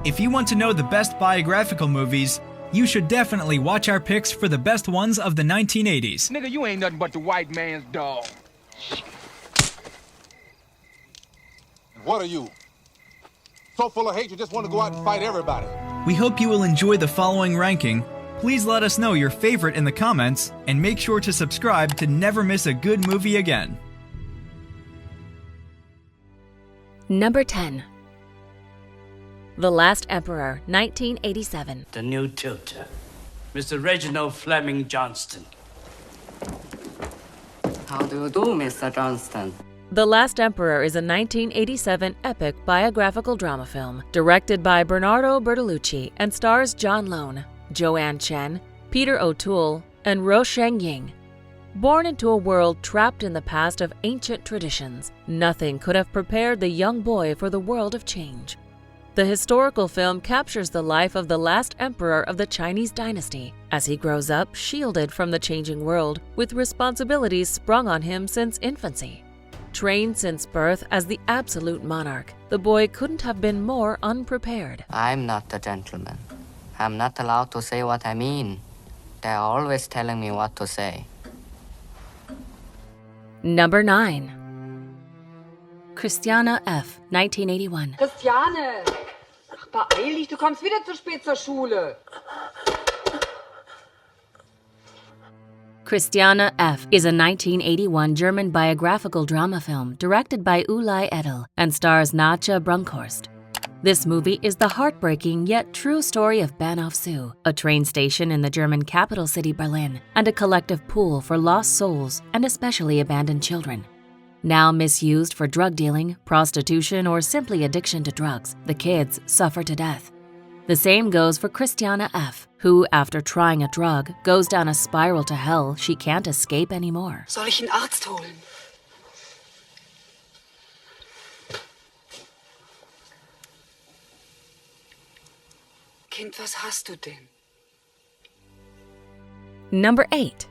If you want to know the best biographical movies, you should definitely watch our picks for the best ones of the 1980s. Nigga, you ain't nothing but the white man's dog. What are you? So full of hate you just want to go out and fight everybody. We hope you will enjoy the following ranking. Please let us know your favorite in the comments, and make sure to subscribe to never miss a good movie again. Number 10. The Last Emperor, 1987. The new tutor, Mr. Reginald Fleming Johnston. How do you do, Mr. Johnston? The Last Emperor is a 1987 epic biographical drama film directed by Bernardo Bertolucci and stars John Lone, Joanne Chen, Peter O'Toole, and Rosheng Ying. Born into a world trapped in the past of ancient traditions, nothing could have prepared the young boy for the world of change. The historical film captures the life of the last emperor of the Chinese dynasty as he grows up shielded from the changing world with responsibilities sprung on him since infancy. Trained since birth as the absolute monarch, the boy couldn't have been more unprepared. I'm not a gentleman. I'm not allowed to say what I mean. They're always telling me what to say. Number 9. Christiane F., 1981. Christiane! Ach, beeil dich, du kommst wieder zu spät zur Schule. Christiane F. is a 1981 German biographical drama film directed by Uli Edel and stars Nadja Brunkhorst. This movie is the heartbreaking yet true story of Bahnhof-Zoo, a train station in the German capital city Berlin, and a collective pool for lost souls and especially abandoned children. Now misused for drug dealing, prostitution, or simply addiction to drugs, the kids suffer to death. The same goes for Christiane F., who, after trying a drug, goes down a spiral to hell she can't escape anymore. Soll ich einen Arzt holen? Kind, was hast du denn? Number 8.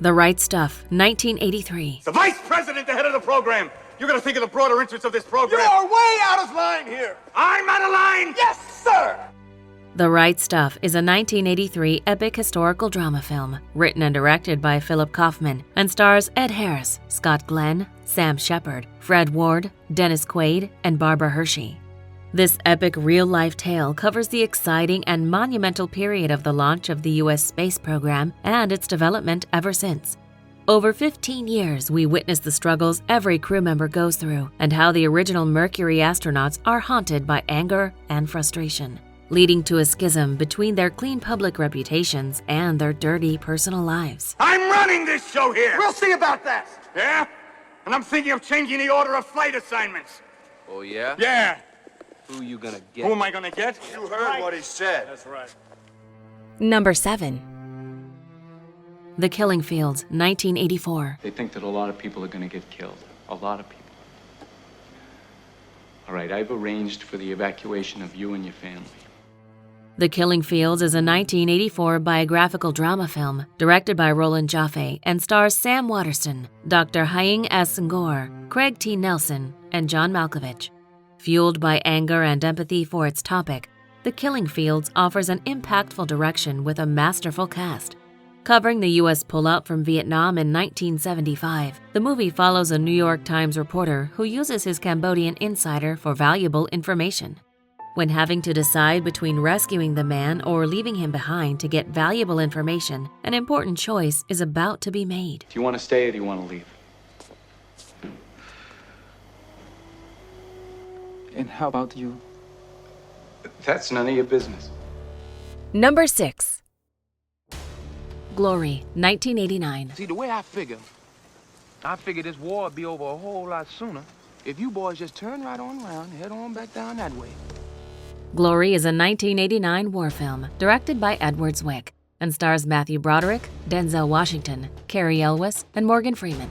The Right Stuff, 1983. The vice president, the head of the program. You're gonna think of the broader interests of this program. You are way out of line here. I'm out of line. Yes, sir. The Right Stuff is a 1983 epic historical drama film written and directed by Philip Kaufman and stars Ed Harris, Scott Glenn, Sam Shepard, Fred Ward, Dennis Quaid, and Barbara Hershey. This epic real-life tale covers the exciting and monumental period of the launch of the U.S. space program and its development ever since. Over 15 years, we witness the struggles every crew member goes through and how the original Mercury astronauts are haunted by anger and frustration, leading to a schism between their clean public reputations and their dirty personal lives. I'm running this show here. We'll see about that. Yeah? And I'm thinking of changing the order of flight assignments. Oh, yeah? Yeah. Who you gonna get? Who am I gonna get? You heard what he said. That's right. Number 7. The Killing Fields, 1984. They think that a lot of people are going to get killed. A lot of people. All right, I've arranged for the evacuation of you and your family. The Killing Fields is a 1984 biographical drama film directed by Roland Jaffe and stars Sam Waterston, Dr. Haing S. Ngor, Craig T. Nelson, and John Malkovich. Fueled by anger and empathy for its topic, The Killing Fields offers an impactful direction with a masterful cast. Covering the U.S. pullout from Vietnam in 1975, the movie follows a New York Times reporter who uses his Cambodian insider for valuable information. When having to decide between rescuing the man or leaving him behind to get valuable information, an important choice is about to be made. Do you want to stay or do you want to leave? And how about you? That's none of your business. Number 6. Glory, 1989. See, the way I figure this war would be over a whole lot sooner if you boys just turn right on around and head on back down that way. Glory is a 1989 war film directed by Edward Zwick and stars Matthew Broderick, Denzel Washington, Cary Elwes, and Morgan Freeman.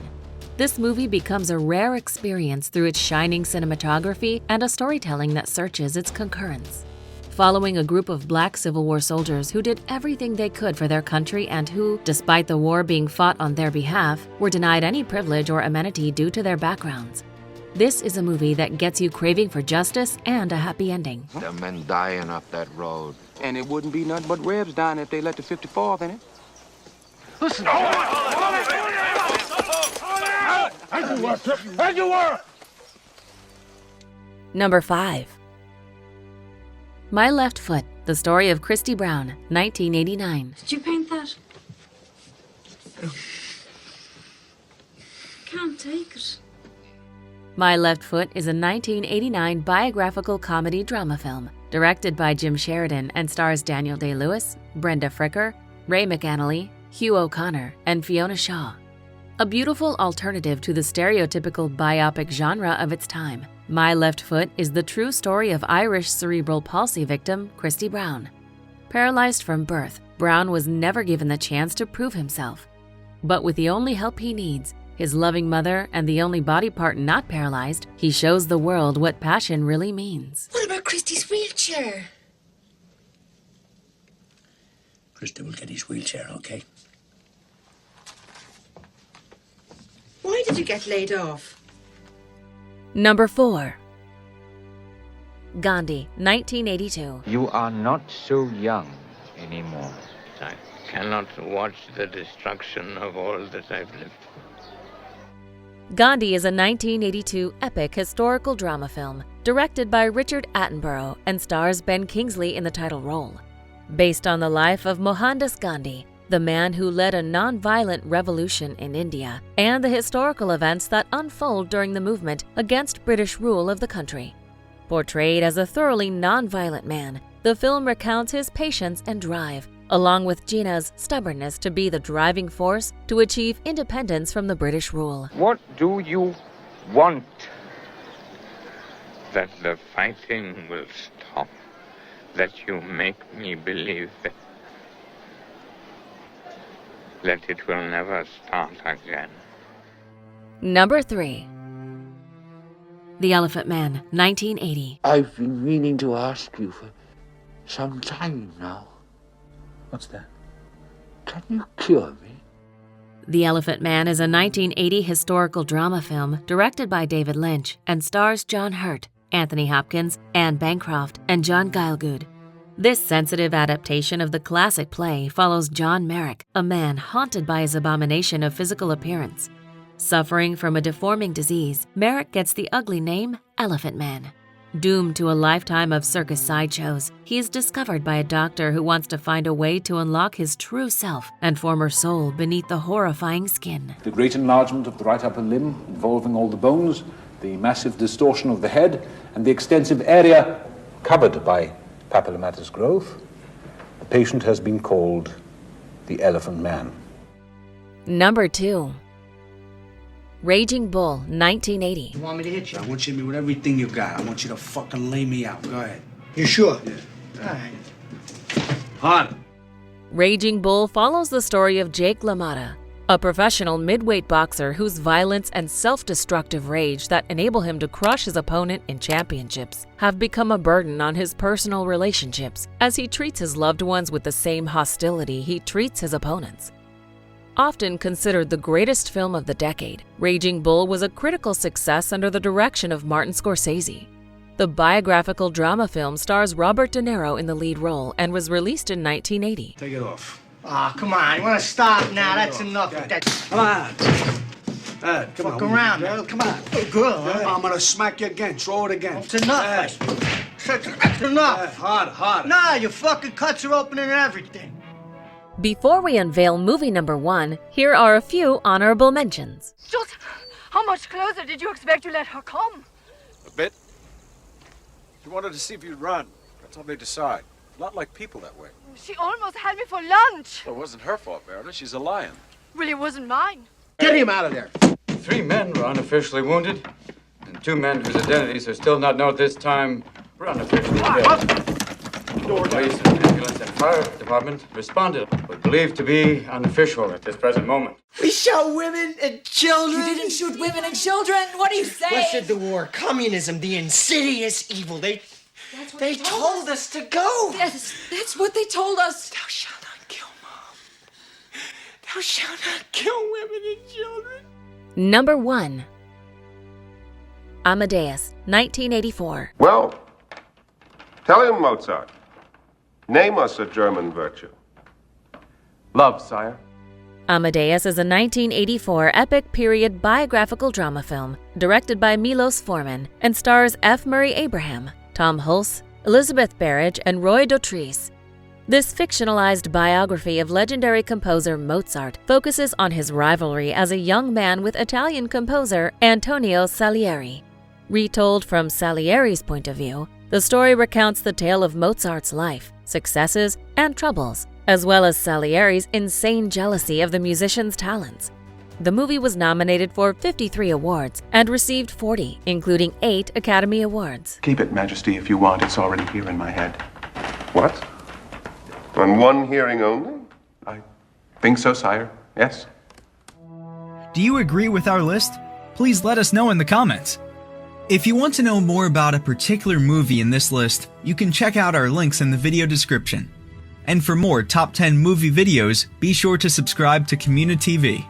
This movie becomes a rare experience through its shining cinematography and a storytelling that searches its concurrence. Following a group of Black Civil War soldiers who did everything they could for their country and who, despite the war being fought on their behalf, were denied any privilege or amenity due to their backgrounds. This is a movie that gets you craving for justice and a happy ending. There are men dying up that road. And it wouldn't be nothing but Rebs dying if they let the 54th in it. Listen. As you were. Number 5. My Left Foot, the story of Christy Brown, 1989. Did you paint that? Can't take it. My Left Foot is a 1989 biographical comedy drama film, directed by Jim Sheridan and stars Daniel Day-Lewis, Brenda Fricker, Ray McAnally, Hugh O'Connor, and Fiona Shaw. A beautiful alternative to the stereotypical biopic genre of its time, My Left Foot is the true story of Irish cerebral palsy victim Christy Brown. Paralyzed from birth, Brown was never given the chance to prove himself. But with the only help he needs, his loving mother, and the only body part not paralyzed, he shows the world what passion really means. What about Christy's wheelchair? Christy will get his wheelchair, okay? Why did you get laid off? Number 4. Gandhi, 1982. You are not so young anymore. I cannot watch the destruction of all that I've lived. Gandhi is a 1982 epic historical drama film directed by Richard Attenborough and stars Ben Kingsley in the title role. Based on the life of Mohandas Gandhi, the man who led a non-violent revolution in India, and the historical events that unfold during the movement against British rule of the country. Portrayed as a thoroughly non-violent man, the film recounts his patience and drive, along with Jinnah's stubbornness to be the driving force to achieve independence from the British rule. What do you want? That the fighting will stop. That you make me believe that it will never start again. Number 3. The Elephant Man, 1980. I've been meaning to ask you for some time now. What's that? Can you cure me? The Elephant Man is a 1980 historical drama film directed by David Lynch and stars John Hurt, Anthony Hopkins, Anne Bancroft, and John Gielgud. This sensitive adaptation of the classic play follows John Merrick, a man haunted by his abomination of physical appearance. Suffering from a deforming disease, Merrick gets the ugly name Elephant Man. Doomed to a lifetime of circus sideshows, he is discovered by a doctor who wants to find a way to unlock his true self and former soul beneath the horrifying skin. The great enlargement of the right upper limb involving all the bones, the massive distortion of the head, and the extensive area covered by papillomatous growth. The patient has been called the Elephant Man. Number 2. Raging Bull, 1980. You want me to hit you? I want you to hit me with everything you got. I want you to fucking lay me out. Go ahead. You sure? Yeah. All right. Hard. Raging Bull follows the story of Jake LaMotta, a professional midweight boxer whose violence and self-destructive rage that enable him to crush his opponent in championships have become a burden on his personal relationships as he treats his loved ones with the same hostility he treats his opponents. Often considered the greatest film of the decade, Raging Bull was a critical success under the direction of Martin Scorsese. The biographical drama film stars Robert De Niro in the lead role and was released in 1980. Take it off. Ah, come on. You want to stop now? That's enough. Come on. Come Fuck on. around, girl. Come on. Good girl, huh? I'm going to smack you again. Throw it again. It's enough. That's enough. Hard. Nah, your fucking cuts are opening and everything. Before we unveil movie number 1, here are a few honorable mentions. Just how much closer did you expect to let her come? A bit. She wanted to see if you'd run. That's how they decide. A lot like people that way. She almost had me for lunch. Well, it wasn't her fault, Meredith. She's a lion. Really, it wasn't mine. Get him out of there. 3 men were unofficially wounded, and 2 men whose identities are still not known at this time were unofficially dead. Police and ambulance and fire department responded, but believed to be unofficial at this present moment. We shot women and children. You didn't shoot women and children? What do you say? What said the war? Communism, the insidious evil. They told us to go. Yes, that's what they told us. Thou shalt not kill, Mom. Thou shalt not kill women and children. Number 1. Amadeus, 1984. Well, tell him, Mozart. Name us a German virtue. Love, sire. Amadeus is a 1984 epic period biographical drama film directed by Milos Forman and stars F. Murray Abraham, Tom Hulce, Elizabeth Barrage, and Roy Dotrice. This fictionalized biography of legendary composer Mozart focuses on his rivalry as a young man with Italian composer Antonio Salieri. Retold from Salieri's point of view, the story recounts the tale of Mozart's life, successes, and troubles, as well as Salieri's insane jealousy of the musician's talents. The movie was nominated for 53 awards and received 40, including 8 Academy Awards. Keep it, Majesty, if you want. It's already here in my head. What? On one hearing only? I think so, sire. Yes. Do you agree with our list? Please let us know in the comments. If you want to know more about a particular movie in this list, you can check out our links in the video description. And for more top 10 movie videos, be sure to subscribe to communiTV.